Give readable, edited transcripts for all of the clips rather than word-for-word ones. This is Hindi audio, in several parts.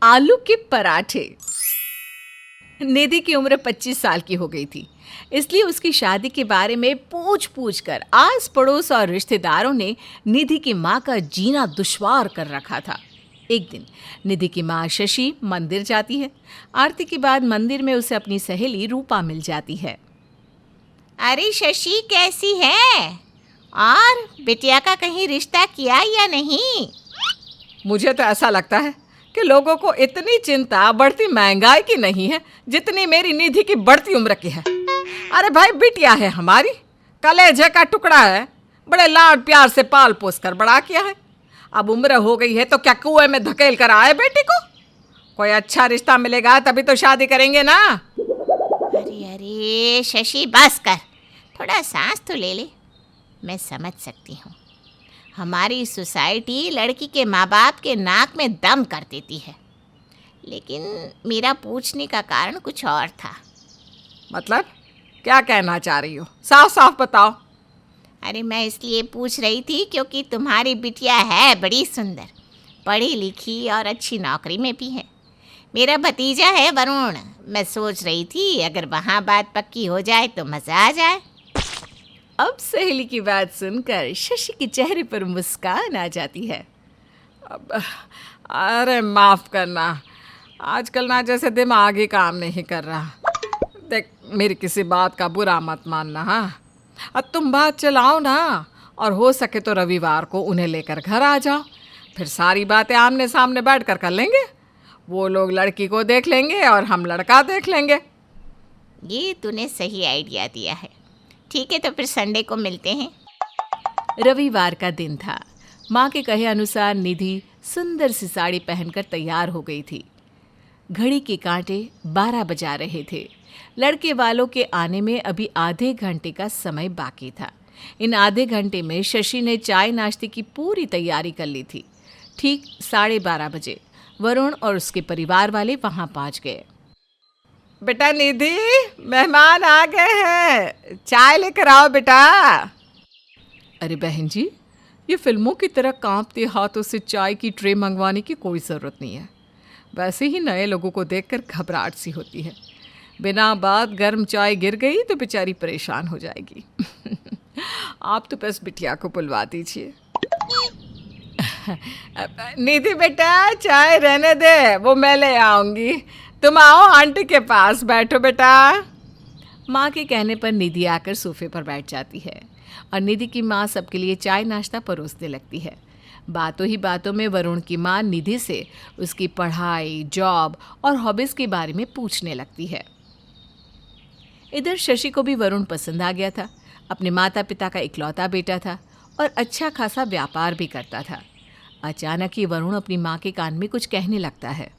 आलू के पराठे। निधि की उम्र 25 साल की हो गई थी, इसलिए उसकी शादी के बारे में पूछ पूछ कर आस पड़ोस और रिश्तेदारों ने निधि की माँ का जीना दुश्वार कर रखा था। एक दिन निधि की माँ शशि मंदिर जाती है। आरती के बाद मंदिर में उसे अपनी सहेली रूपा मिल जाती है। अरे शशि, कैसी है? और बिटिया का कहीं रिश्ता किया या नहीं? मुझे तो ऐसा लगता है कि लोगों को इतनी चिंता बढ़ती महंगाई की नहीं है जितनी मेरी निधि की बढ़ती उम्र की है। अरे भाई, बिटिया है हमारी, कलेजे का टुकड़ा है, बड़े लाड प्यार से पाल पोस कर बड़ा किया है। अब उम्र हो गई है तो क्या कुएं में धकेल कर आए बेटी को? कोई अच्छा रिश्ता मिलेगा तभी तो शादी करेंगे ना। अरे अरे शशि, बस कर, थोड़ा सांस तो ले ले। मैं समझ सकती हूँ, हमारी सोसाइटी लड़की के माँ बाप के नाक में दम कर देती है, लेकिन मेरा पूछने का कारण कुछ और था। मतलब क्या कहना चाह रही हो? साफ साफ बताओ। अरे मैं इसलिए पूछ रही थी क्योंकि तुम्हारी बिटिया है बड़ी सुंदर, पढ़ी लिखी और अच्छी नौकरी में भी है। मेरा भतीजा है वरुण, मैं सोच रही थी अगर वहाँ बात पक्की हो जाए तो मज़ा आ जाए। अब सहेली की बात सुनकर शशि के चेहरे पर मुस्कान आ जाती है। अरे माफ़ करना, आजकल ना जैसे दिमाग ही काम नहीं कर रहा। देख, मेरी किसी बात का बुरा मत मानना। हाँ, अब तुम बात चलाओ ना, और हो सके तो रविवार को उन्हें लेकर घर आ जाओ, फिर सारी बातें आमने सामने बैठ कर लेंगे। वो लोग लड़की को देख लेंगे और हम लड़का देख लेंगे। ये तूने सही आइडिया दिया है। ठीक है, तो फिर संडे को मिलते हैं। रविवार का दिन था। माँ के कहे अनुसार निधि सुंदर सी साड़ी पहनकर तैयार हो गई थी। घड़ी के कांटे 12 बजा रहे थे। लड़के वालों के आने में अभी आधे घंटे का समय बाकी था। इन आधे घंटे में शशि ने चाय नाश्ते की पूरी तैयारी कर ली थी। ठीक 12:30 बजे वरुण और उसके परिवार वाले वहां पहुंच गए। बेटा निधि, मेहमान आ गए हैं, चाय लेकर आओ बेटा। अरे बहन जी, ये फिल्मों की तरह कांपते हाथों से चाय की ट्रे मंगवाने की कोई ज़रूरत नहीं है। वैसे ही नए लोगों को देखकर घबराहट सी होती है। बिना बात गर्म चाय गिर गई तो बेचारी परेशान हो जाएगी। आप तो बस बिटिया को बुलवा दीजिए। निधि बेटा, चाय रहने दे, वो मैं ले आऊँगी। तुम आओ, आंटी के पास बैठो बेटा। माँ के कहने पर निधि आकर सोफे पर बैठ जाती है और निधि की माँ सबके लिए चाय नाश्ता परोसने लगती है। बातों ही बातों में वरुण की माँ निधि से उसकी पढ़ाई, जॉब और हॉबीज़ के बारे में पूछने लगती है। इधर शशि को भी वरुण पसंद आ गया था। अपने माता पिता का इकलौता बेटा था और अच्छा खासा व्यापार भी करता था। अचानक ही वरुण अपनी माँ के कान में कुछ कहने लगता है।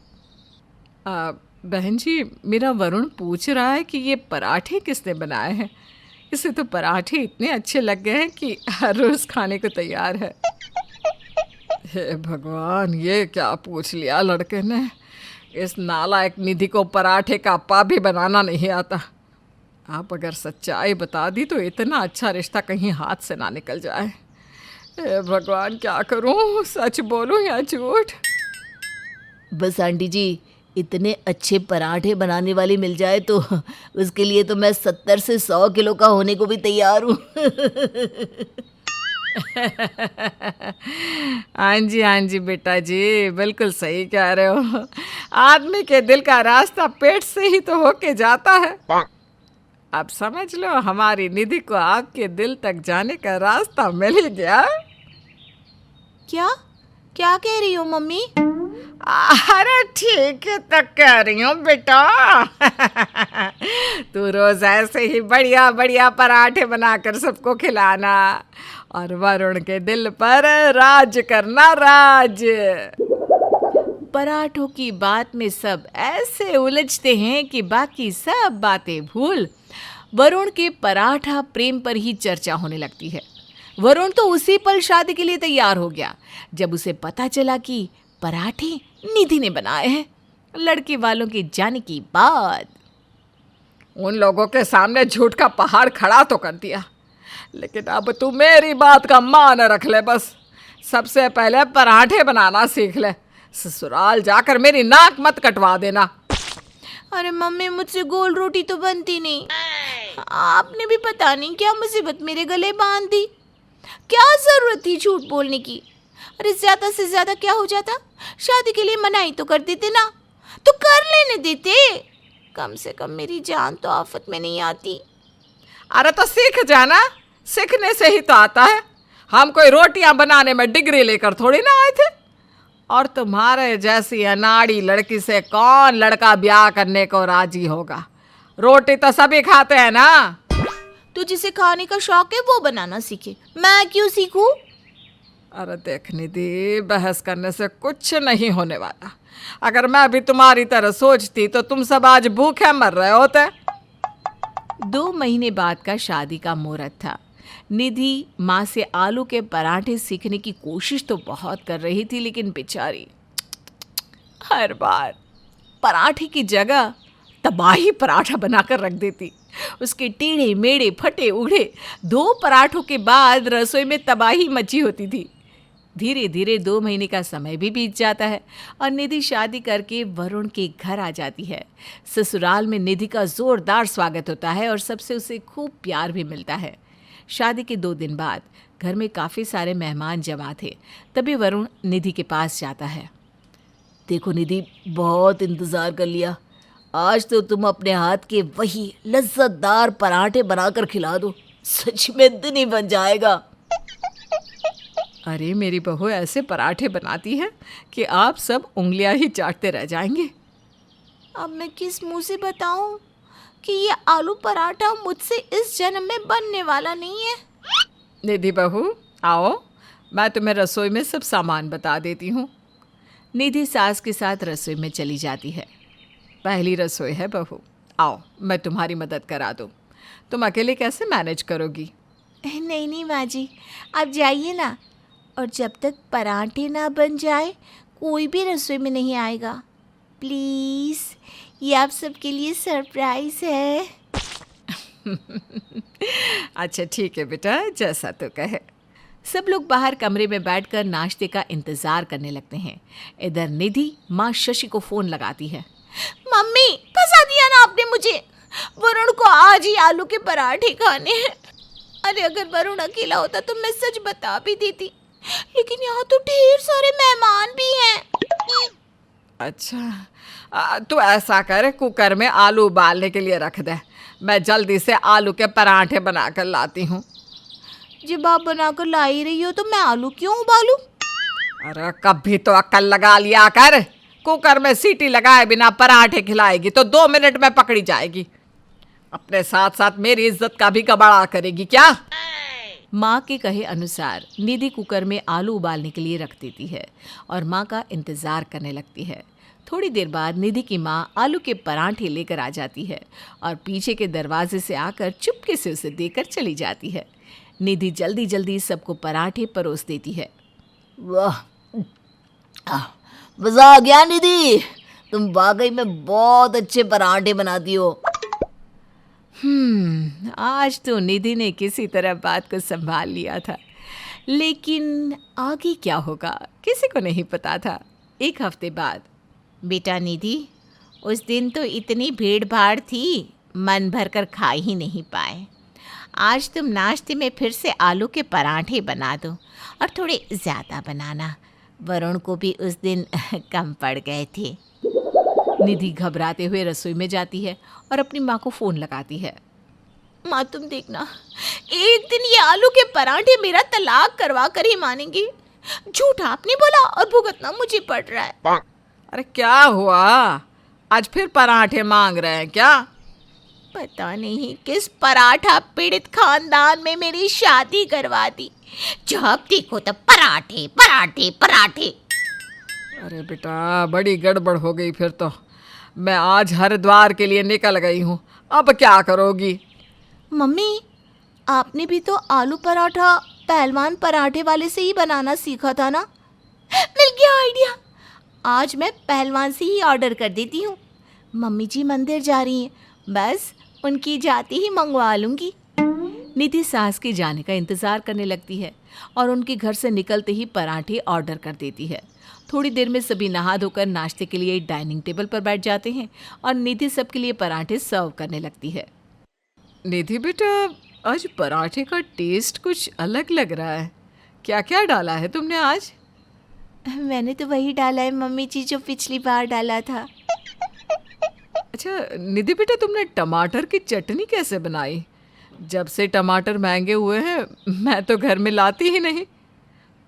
बहन जी, मेरा वरुण पूछ रहा है कि ये पराठे किसने बनाए हैं। इसे तो पराठे इतने अच्छे लग गए हैं कि हर रोज़ खाने को तैयार है। हे भगवान, ये क्या पूछ लिया लड़के ने। इस नालायक निधि को पराठे का पा भी बनाना नहीं आता। आप अगर सच्चाई बता दी तो इतना अच्छा रिश्ता कहीं हाथ से ना निकल जाए। हे भगवान, क्या करूं, सच बोलूं या झूठ? बस आंटी जी, इतने अच्छे पराठे बनाने वाली मिल जाए तो उसके लिए तो मैं 70 से 100 किलो का होने को भी तैयार हूँ। हाँ जी बेटा जी, बिल्कुल सही कह रहे हो। आदमी के दिल का रास्ता पेट से ही तो होके जाता है। अब समझ लो, हमारी निधि को आपके दिल तक जाने का रास्ता मिल ही गया। क्या क्या कह रही हो मम्मी? अरे ठीक है तक कह रही हूँ बेटा। तू रोज ऐसे ही बढ़िया बढ़िया पराठे बनाकर सबको खिलाना और वरुण के दिल पर राज करना, राज। पराठों की बात में सब ऐसे उलझते हैं कि बाकी सब बातें भूल वरुण के पराठा प्रेम पर ही चर्चा होने लगती है। वरुण तो उसी पल शादी के लिए तैयार हो गया जब उसे पता चला कि पराठे निधि ने बनाए हैं। लड़के वालों के जाने की बाद उन लोगों के सामने झूठ का पहाड़ खड़ा तो कर दिया, लेकिन अब तू मेरी बात का मान रख ले। बस सबसे पहले पराठे बनाना सीख ले, ससुराल जाकर मेरी नाक मत कटवा देना। अरे मम्मी, मुझसे गोल रोटी तो बनती नहीं। आपने भी पता नहीं क्या मुसीबत मेरे गले बांध दी। क्या जरूरत थी झूठ बोलने की? अरे ज्यादा से ज्यादा क्या हो जाता? शादी के लिए मनाही तो कर देते ना, तो कर लेने देते। कम से कम मेरी जान तो आफत में नहीं आती। अरे तो सीख जाना, सीखने से ही तो आता है। हम कोई रोटियां बनाने में डिग्री लेकर थोड़ी ना आए थे। और तुम्हारे जैसी अनाड़ी लड़की से कौन लड़का ब्याह करने को राजी होगा? रोटी तो सभी खाते हैं ना। तो जिसे खाने का शौक है वो बनाना सीखे, मैं क्यों सीखूं? अरे देख निधि, बहस करने से कुछ नहीं होने वाला। अगर मैं भी तुम्हारी तरह सोचती तो तुम सब आज भूखे मर रहे होते। 2 महीने बाद का शादी का मुहूर्त था। निधि माँ से आलू के पराठे सीखने की कोशिश तो बहुत कर रही थी, लेकिन बेचारी हर बार पराठे की जगह तबाही पराठा बनाकर रख देती। उसके टेढ़े मेढ़े फटे उड़े 2 पराठों के बाद रसोई में तबाही मची होती थी। धीरे धीरे 2 महीने का समय भी बीत जाता है और निधि शादी करके वरुण के घर आ जाती है। ससुराल में निधि का जोरदार स्वागत होता है और सबसे उसे खूब प्यार भी मिलता है। शादी के 2 दिन बाद घर में काफ़ी सारे मेहमान जमा थे। तभी वरुण निधि के पास जाता है। देखो निधि, बहुत इंतज़ार कर लिया। आज तो तुम अपने हाथ के वही लज्जतदार पराठे बनाकर खिला दो, सच में दिन ही बन जाएगा। अरे मेरी बहू ऐसे पराठे बनाती है कि आप सब उंगलियां ही चाटते रह जाएंगे। अब मैं किस मुंह से बताऊं कि ये आलू पराठा मुझसे इस जन्म में बनने वाला नहीं है। निधि बहू आओ, मैं तुम्हें रसोई में सब सामान बता देती हूँ। निधि सास के साथ रसोई में चली जाती है। पहली रसोई है बहू, आओ मैं तुम्हारी मदद करा दूँ। तुम अकेले कैसे मैनेज करोगी? नहीं नहीं माँ जी, आप जाइए ना, और जब तक पराठे ना बन जाए कोई भी रसोई में नहीं आएगा। प्लीज़, ये आप सबके लिए सरप्राइज है। अच्छा ठीक है बेटा, जैसा तो कहे। सब लोग बाहर कमरे में बैठकर नाश्ते का इंतज़ार करने लगते हैं। इधर निधि माँ शशि को फ़ोन लगाती है। मम्मी, फंसा दिया ना आपने मुझे। वरुण को आज ही आलू के पराठे खाने हैं। अरे अगर वरुण अकेला होता तो मैं सच बता भी देती, लेकिन यहाँ तो ढेर सारे मेहमान भी हैं। अच्छा तो ऐसा कर, कुकर में आलू उबालने के लिए रख दे। मैं जल्दी से आलू के पराठे बनाकर लाती हूँ। जब आप बनाकर ला ही रही हो तो मैं आलू क्यों उबालूं? अरे कभी तो अक्ल लगा लिया कर। कुकर में सीटी लगाए बिना पराठे खिलाएगी तो 2 मिनट में पकड़ी जाएगी। अपने साथ साथ मेरी इज्जत का भी कबाड़ा करेगी क्या? माँ के कहे अनुसार निधि कुकर में आलू उबालने के लिए रख देती है और माँ का इंतज़ार करने लगती है। थोड़ी देर बाद निधि की माँ आलू के पराठे लेकर आ जाती है और पीछे के दरवाजे से आकर चुपके से उसे देकर चली जाती है। निधि जल्दी जल्दी सबको पराठे परोस देती है। वाह, मज़ा आ गया निधि, तुम वाकई में बहुत अच्छे पराठे बनाती हो। आज तो निधि ने किसी तरह बात को संभाल लिया था, लेकिन आगे क्या होगा किसी को नहीं पता था। 1 हफ्ते बाद। बेटा निधि, उस दिन तो इतनी भीड़ भाड़ थी, मन भर कर खा ही नहीं पाए। आज तुम नाश्ते में फिर से आलू के पराठे बना दो और थोड़े ज़्यादा बनाना। वरुण को भी उस दिन कम पड़ गए थे। निधि घबराते हुए रसोई में जाती है और अपनी माँ को फ़ोन लगाती है। माँ तुम देखना, एक दिन ये आलू के पराठे मेरा तलाक करवा कर ही मानेंगी। झूठ आपने बोला और भुगतना मुझे पड़ रहा है। अरे क्या हुआ, आज फिर पराठे मांग रहे हैं क्या? पता नहीं किस पराठा पीड़ित खानदान में मेरी शादी करवा दी। जब देखो तब पराठे पराठे पराठे। अरे बेटा, बड़ी गड़बड़ हो गई फिर तो। मैं आज हरिद्वार के लिए निकल गई हूँ, अब क्या करोगी? मम्मी, आपने भी तो आलू पराठा पहलवान पराठे वाले से ही बनाना सीखा था ना? मिल गया आइडिया। आज मैं पहलवान से ही ऑर्डर कर देती हूँ। मम्मी जी मंदिर जा रही हैं, बस उनकी जाती ही मंगवा लूँगी। निधि सास के जाने का इंतज़ार करने लगती है और उनके घर से निकलते ही पराठे ऑर्डर कर देती है। थोड़ी देर में सभी नहा धोकर नाश्ते के लिए डाइनिंग टेबल पर बैठ जाते हैं और निधि सबके लिए पराठे सर्व करने लगती है। निधि बेटा, आज पराठे का टेस्ट कुछ अलग लग रहा है। क्या क्या डाला है तुमने आज? मैंने तो वही डाला है मम्मी जी जो पिछली बार डाला था। अच्छा निधि बेटा, तुमने टमाटर की चटनी कैसे बनाई? जब से टमाटर महंगे हुए हैं मैं तो घर में लाती ही नहीं।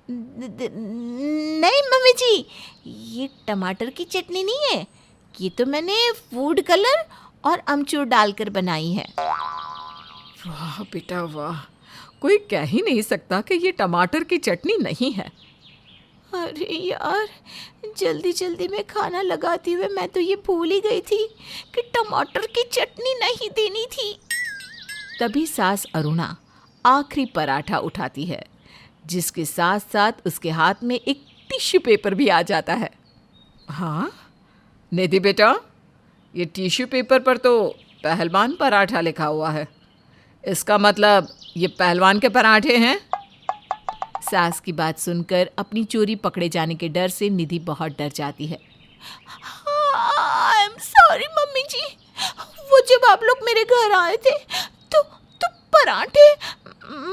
नहीं मम्मी जी, ये टमाटर की चटनी नहीं है, ये तो मैंने फूड कलर और अमचूर डालकर बनाई है। वाह बेटा वाह, कोई कह ही नहीं सकता कि ये टमाटर की चटनी नहीं है। अरे यार, जल्दी जल्दी में खाना लगाते हुए मैं तो ये भूल ही गई थी कि टमाटर की चटनी नहीं देनी थी। तभी सास अरुणा आखिरी पराठा उठाती है, जिसके साथ साथ उसके हाथ में एक टिश्यू पेपर भी आ जाता है। हाँ निधि बेटा, ये टिश्यू पेपर पर तो पहलवान पराठा लिखा हुआ है। इसका मतलब ये पहलवान के पराठे हैं? सास की बात सुनकर अपनी चोरी पकड़े जाने के डर से निधि बहुत डर जाती है। आई एम सॉरी मम्मी जी, वो जब आप लोग मेरे घर आए थे तो पराठे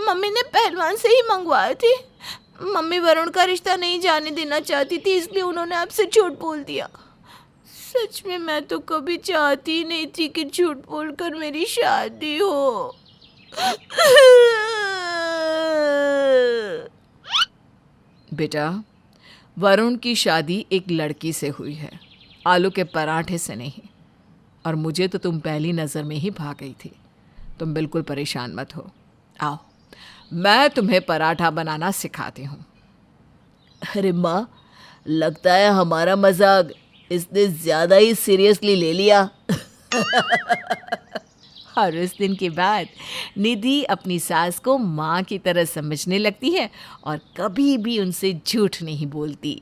मम्मी ने पहलवान से ही मंगवाए थे। मम्मी वरुण का रिश्ता नहीं जाने देना चाहती थी, इसलिए उन्होंने आपसे झूठ बोल दिया। सच में मैं तो कभी चाहती ही नहीं थी कि झूठ बोलकर मेरी शादी हो। बेटा, वरुण की शादी एक लड़की से हुई है, आलू के पराठे से नहीं। और मुझे तो तुम पहली नज़र में ही भाग गई थी। तुम बिल्कुल परेशान मत हो। आओ, मैं तुम्हें पराठा बनाना सिखाती हूँ। अरे माँ, लगता है हमारा मजाक इसने ज़्यादा ही सीरियसली ले लिया। और उस दिन के बाद निधि अपनी सास को माँ की तरह समझने लगती है और कभी भी उनसे झूठ नहीं बोलती।